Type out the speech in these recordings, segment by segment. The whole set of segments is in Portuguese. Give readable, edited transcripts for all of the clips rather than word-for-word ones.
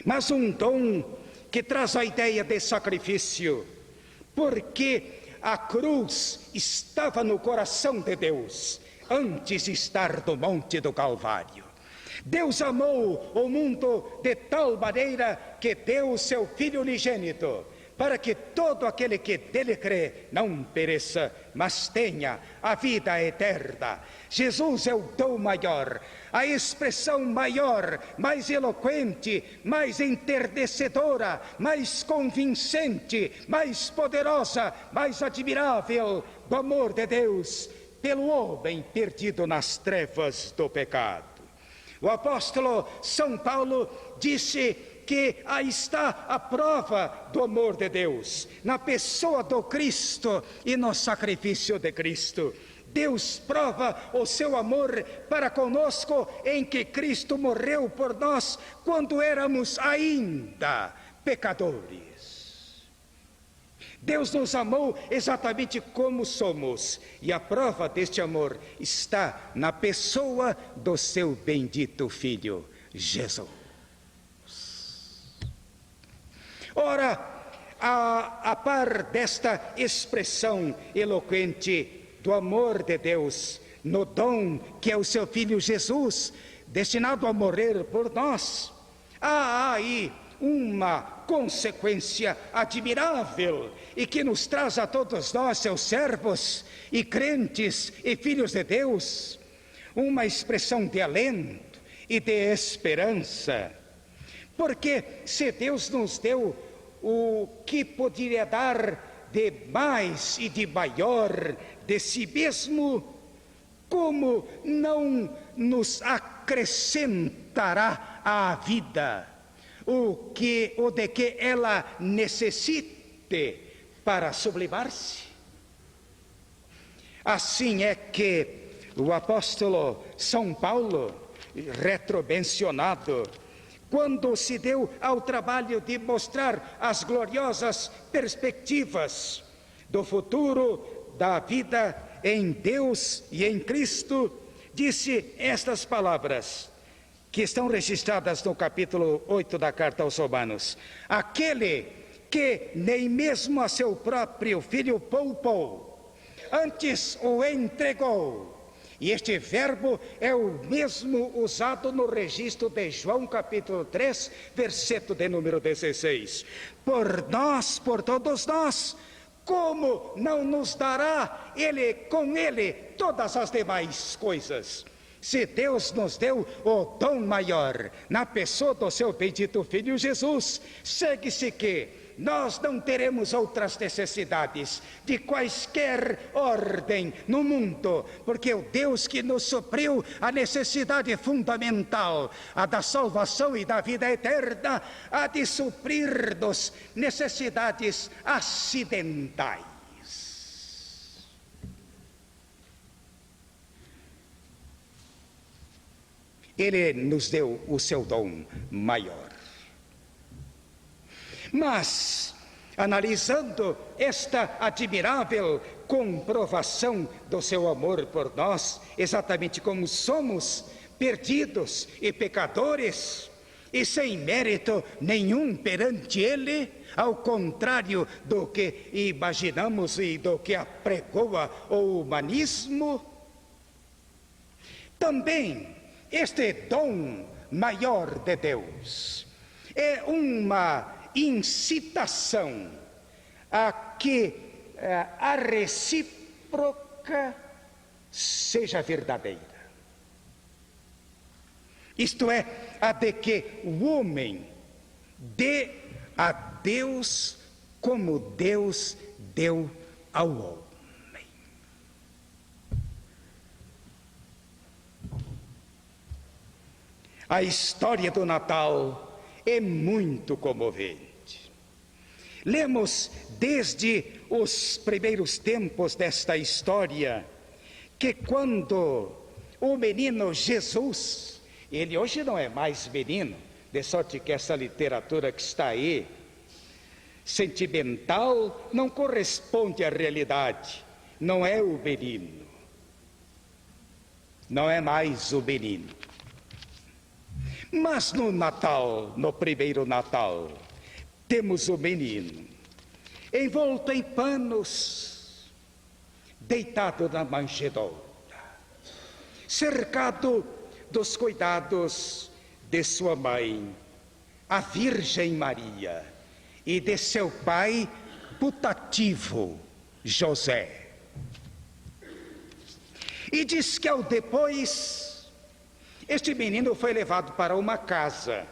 mas um dom que traz a ideia de sacrifício, porque a cruz estava no coração de Deus antes de estar no Monte do Calvário. Deus amou o mundo de tal maneira que deu o seu Filho unigênito, para que todo aquele que dele crê não pereça, mas tenha a vida eterna. Jesus é o dom maior, a expressão maior, mais eloquente, mais enternecedora, mais convincente, mais poderosa, mais admirável do amor de Deus pelo homem perdido nas trevas do pecado. O apóstolo São Paulo disse que aí está a prova do amor de Deus, na pessoa do Cristo e no sacrifício de Cristo. Deus prova o seu amor para conosco em que Cristo morreu por nós quando éramos ainda pecadores. Deus nos amou exatamente como somos, e a prova deste amor está na pessoa do seu bendito Filho, Jesus. Ora, a par desta expressão eloquente do amor de Deus, no dom que é o seu Filho Jesus, destinado a morrer por nós, há aí uma consequência admirável e que nos traz a todos nós, seus servos e crentes e filhos de Deus, uma expressão de alento e de esperança. Porque se Deus nos deu o que poderia dar de mais e de maior de si mesmo, como não nos acrescentará à vida o de que ela necessite para sublimar-se? Assim é que o apóstolo São Paulo, retromencionado, quando se deu ao trabalho de mostrar as gloriosas perspectivas do futuro da vida em Deus e em Cristo, disse estas palavras, que estão registradas no capítulo 8 da carta aos Romanos: aquele que nem mesmo a seu próprio Filho poupou, antes o entregou. E este verbo é o mesmo usado no registro de João capítulo 3, versículo de número 16. Por nós, por todos nós, como não nos dará Ele, com Ele, todas as demais coisas? Se Deus nos deu o dom maior, na pessoa do seu bendito Filho Jesus, segue-se que nós não teremos outras necessidades de quaisquer ordem no mundo, porque o Deus que nos supriu a necessidade fundamental, a da salvação e da vida eterna, há de suprir-nos necessidades acidentais. Ele nos deu o seu dom maior. Mas, analisando esta admirável comprovação do seu amor por nós, exatamente como somos, perdidos e pecadores, e sem mérito nenhum perante Ele, ao contrário do que imaginamos e do que apregoa o humanismo, também este dom maior de Deus é uma incitação a que a recíproca seja verdadeira. Isto é, a de que o homem dê a Deus como Deus deu ao homem. A história do Natal é muito comovente. Lemos desde os primeiros tempos desta história que quando o menino Jesus, ele hoje não é mais menino, de sorte que essa literatura que está aí, sentimental, não corresponde à realidade, não é o menino, não é mais o menino. Mas no Natal, no primeiro Natal, temos o menino, envolto em panos, deitado na manjedoura, cercado dos cuidados de sua mãe, a Virgem Maria, e de seu pai putativo, José. E diz que ao depois, este menino foi levado para uma casa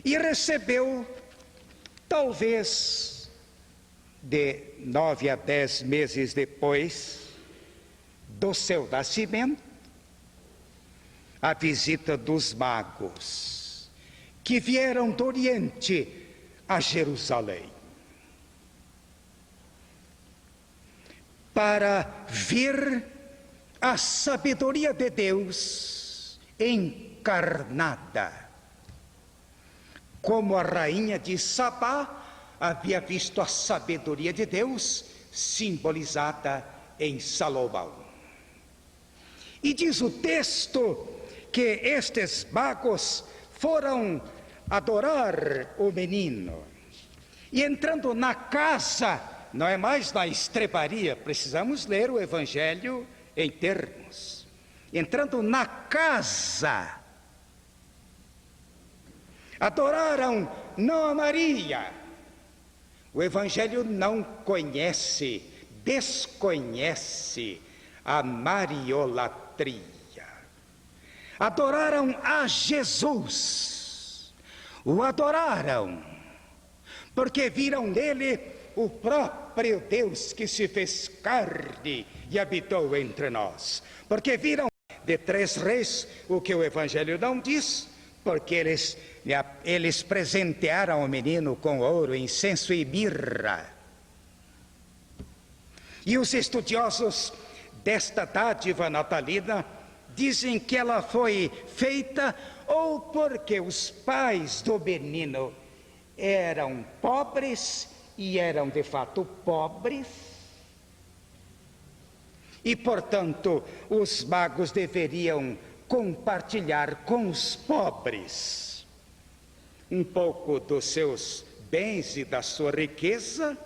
e recebeu, talvez de 9 a 10 meses depois do seu nascimento, a visita dos magos, que vieram do Oriente a Jerusalém, para ver a sabedoria de Deus encarnada. Como a rainha de Sabá havia visto a sabedoria de Deus simbolizada em Salomão. E diz o texto que estes magos foram adorar o menino. E entrando na casa, não é mais na estrebaria, precisamos ler o Evangelho em termos. Entrando na casa, adoraram não a Maria. O Evangelho não conhece, desconhece a mariolatria. Adoraram a Jesus. O adoraram porque viram nele o próprio Deus que se fez carne e habitou entre nós. Porque viram de 3 reis, o que o Evangelho não diz, porque eles presentearam o menino com ouro, incenso e mirra. E os estudiosos desta dádiva natalina dizem que ela foi feita ou porque os pais do menino eram pobres, e eram de fato pobres, e portanto os magos deveriam compartilhar com os pobres um pouco dos seus bens e da sua riqueza,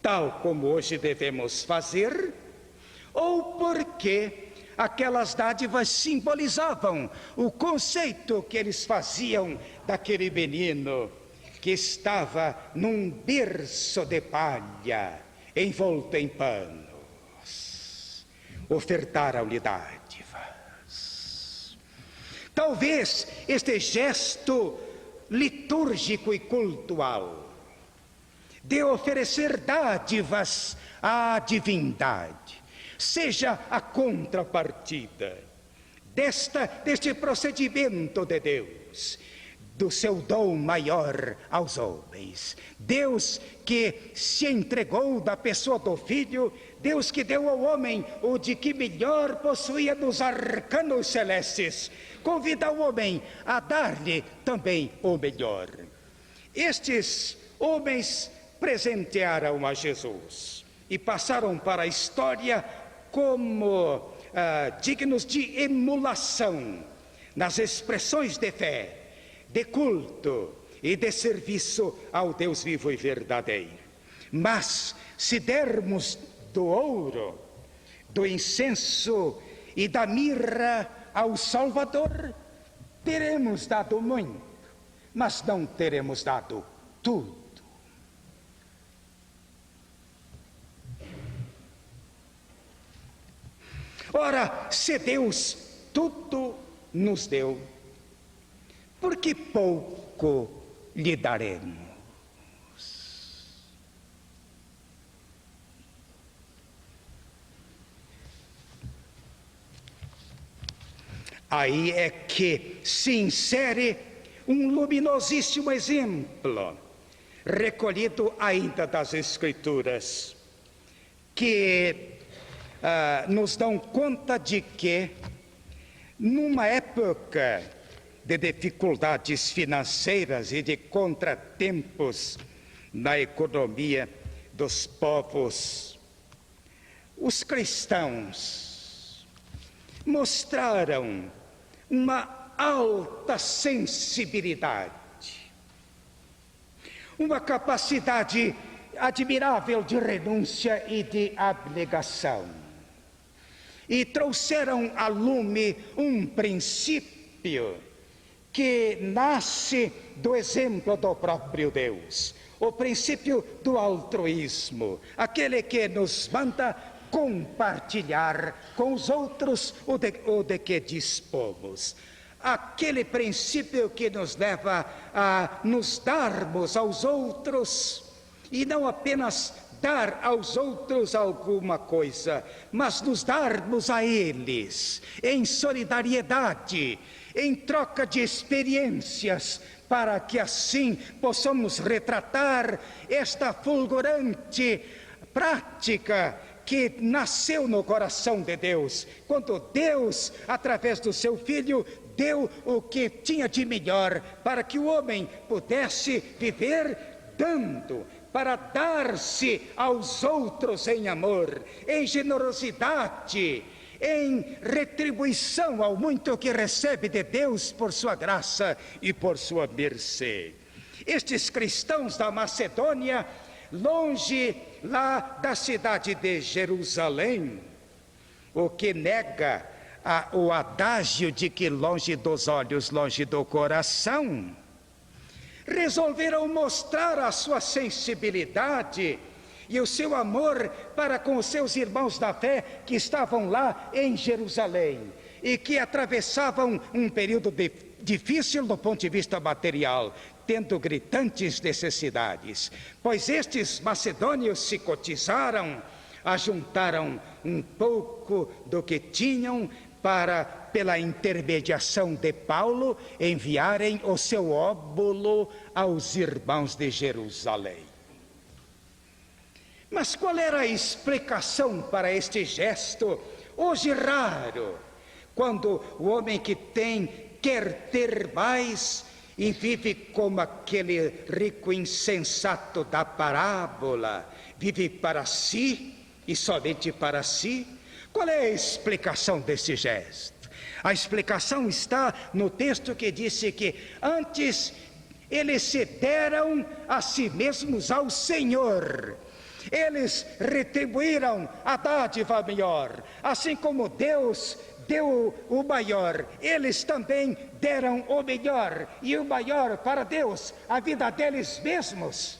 tal como hoje devemos fazer, ou porque aquelas dádivas simbolizavam o conceito que eles faziam daquele menino que estava num berço de palha, envolto em panos. Ofertaram-lhe dádivas. Talvez este gesto litúrgico e cultual de oferecer dádivas à divindade seja a contrapartida deste procedimento de Deus, do seu dom maior aos homens. Deus que se entregou da pessoa do Filho, Deus que deu ao homem o de que melhor possuía nos arcanos celestes, convida o homem a dar-lhe também o melhor. Estes homens presentearam a Jesus e passaram para a história como dignos de emulação nas expressões de fé, de culto e de serviço ao Deus vivo e verdadeiro. Mas se dermos do ouro, do incenso e da mirra ao Salvador, teremos dado muito, mas não teremos dado tudo. Ora, se Deus tudo nos deu, por que pouco lhe daremos? Aí é que se insere um luminosíssimo exemplo, recolhido ainda das Escrituras, que nos dão conta de que, numa época de dificuldades financeiras e de contratempos na economia dos povos, os cristãos mostraram uma alta sensibilidade, uma capacidade admirável de renúncia e de abnegação. E trouxeram a lume um princípio que nasce do exemplo do próprio Deus, o princípio do altruísmo, aquele que nos manda compartilhar com os outros o de que dispomos. Aquele princípio que nos leva a nos darmos aos outros, e não apenas dar aos outros alguma coisa, mas nos darmos a eles em solidariedade, em troca de experiências, para que assim possamos retratar esta fulgurante prática que nasceu no coração de Deus, quando Deus, através do seu Filho, deu o que tinha de melhor para que o homem pudesse viver dando, para dar-se aos outros em amor, em generosidade, em retribuição ao muito que recebe de Deus por sua graça e por sua mercê. Estes cristãos da Macedônia, longe lá da cidade de Jerusalém, o que nega o adágio de que longe dos olhos, longe do coração, resolveram mostrar a sua sensibilidade e o seu amor para com os seus irmãos da fé que estavam lá em Jerusalém e que atravessavam um período difícil do ponto de vista material, tendo gritantes necessidades. Pois estes macedônios se cotizaram, ajuntaram um pouco do que tinham para, pela intermediação de Paulo, enviarem o seu óbolo aos irmãos de Jerusalém. Mas qual era a explicação para este gesto, hoje raro, quando o homem que tem quer ter mais e vive como aquele rico insensato da parábola, vive para si e somente para si? Qual é a explicação desse gesto? A explicação está no texto que disse que antes eles se deram a si mesmos ao Senhor. Eles retribuíram a dádiva maior, assim como Deus deu o maior, eles também deram o melhor e o maior para Deus, a vida deles mesmos.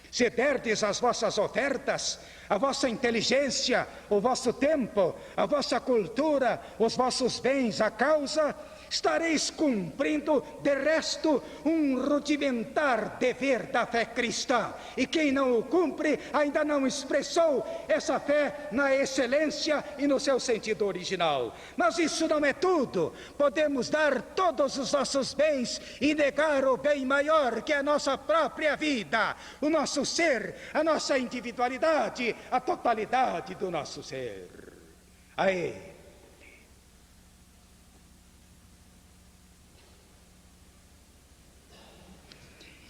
Se derdes as vossas ofertas, a vossa inteligência, o vosso tempo, a vossa cultura, os vossos bens, a causa, estareis cumprindo, de resto, um rudimentar dever da fé cristã. E quem não o cumpre, ainda não expressou essa fé na excelência e no seu sentido original. Mas isso não é tudo. Podemos dar todos os nossos bens e negar o bem maior, que é a nossa própria vida, o nosso ser, a nossa individualidade, a totalidade do nosso ser. Aí.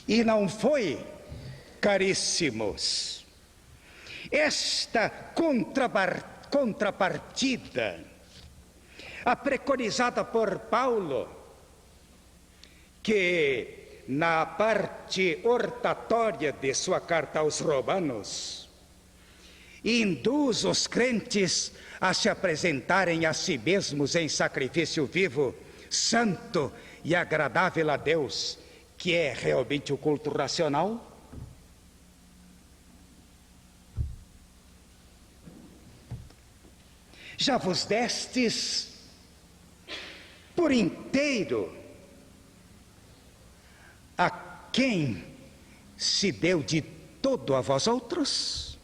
E não foi, caríssimos, esta contrapartida, a preconizada por Paulo, que na parte hortatória de sua carta aos Romanos, induz os crentes a se apresentarem a si mesmos em sacrifício vivo, santo e agradável a Deus, que é realmente o culto racional? Já vos destes por inteiro a quem se deu de todo a vós outros?